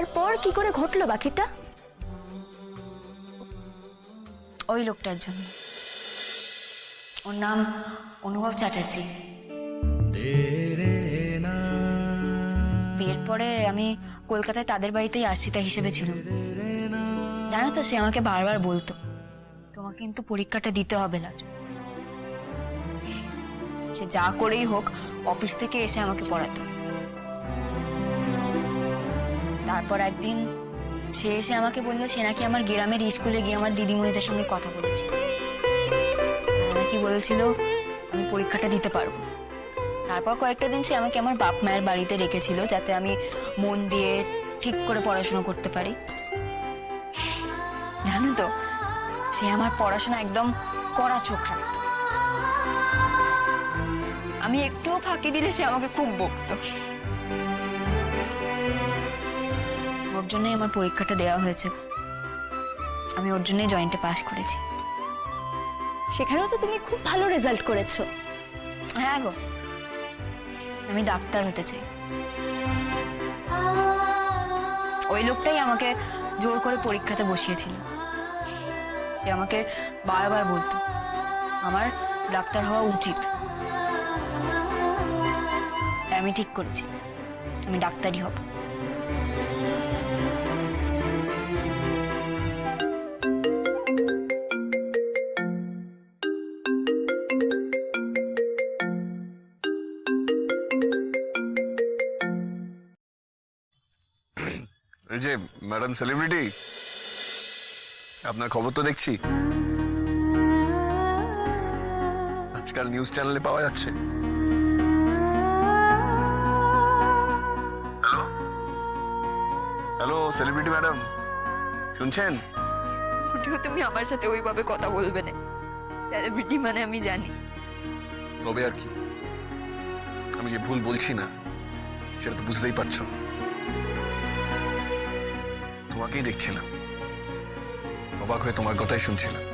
তারপর কি করে ঘটলো বাকিটা? ওই লোকটার জন্য। ওর নাম অনুভব চ্যাটার্জি। বিয়ের পরে আমি কলকাতায় তাদের বাড়িতেই আশ্রিতা হিসেবে ছিলাম। জানো তো, সে আমাকে বারবার বলতো, তোমাকে কিন্তু পরীক্ষাটা দিতে হবে লাজু। সে যা করেই হোক অফিস থেকে এসে আমাকে পড়াতো। তারপর একদিন সে এসে আমাকে বললো সে নাকি আমার গ্রামের স্কুলে গিয়ে আমার দিদিমণিদের সঙ্গে কথা বলেছে। তারা নাকি বলেছিল আমি পরীক্ষাটা দিতে পারবো। তারপর কয়েকটা দিন সে আমাকে আমার বাপ মায়ের বাড়িতে রেখেছিল, যাতে আমি মন দিয়ে ঠিক করে পড়াশোনা করতে পারি। জানো তো, সে আমার পড়াশোনা একদম কড়া চোখ রাখত। আমি একটুও ফাঁকি দিলে সে আমাকে খুব বকতো। ওর জন্যই আমার পরীক্ষাটা দেওয়া হয়েছে। আমি ওর জন্যই জয়েন্টে পাশ করেছি। সেখানেও তো তুমি খুব ভালো রেজাল্ট করেছো। হ্যাঁ গো, আমি ডাক্তার হতে চাই। ওই লোকটাই আমাকে জোর করে পরীক্ষাতে বসিয়েছিল। সে আমাকে বারবার বলতো আমার ডাক্তার হওয়া উচিত। আমি ঠিক করেছি, আমি ডাক্তারই হব। এই যে ম্যাডাম সেলিব্রিটি, আপনার খবর তো দেখছি আজকাল নিউজ চ্যানেলে পাওয়া যাচ্ছে। হ্যালো হ্যালো সেলিব্রিটি ম্যাডাম, শুনছেন? তুমি আমার সাথে ওইভাবে কথা বলবে না। সেলিব্রিটি মানে আমি জানি। তবে আর কি, আমি যে ভুল বলছি না সেটা তো বুঝতেই পারছো। তোমাকেই দেখছিলাম, অবাক হয়ে তোমার কথাই শুনছিলাম,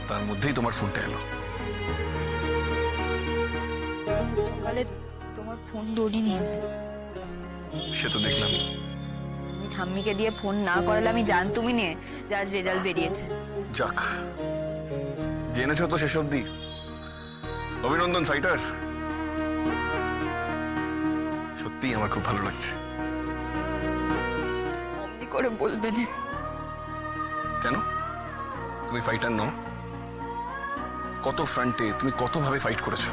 তার মধ্যেই তোমার ফোনটা এলো। সকালে তোমার ফোন ধরিনি আমি। সে তো দেখলাম। তুমি ঠাম্মিকে দিয়ে ফোন না করালে আমি জানতুমই নে যে আজ রেজাল্ট বেরিয়েছে। যাক, জেনেছো তো শেষ অব্দি। অভিনন্দন ফাইটার, সত্যি আমার খুব ভালো লাগছে। অমনি করে বলবে না। কেন? তুমি ফাইটার নও? কত ফ্রন্টে তুমি কত ভাবে ফাইট করেছো,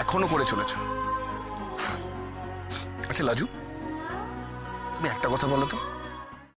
এখনো করে চলেছো। আচ্ছা লাজু, তুমি একটা কথা বলো তো,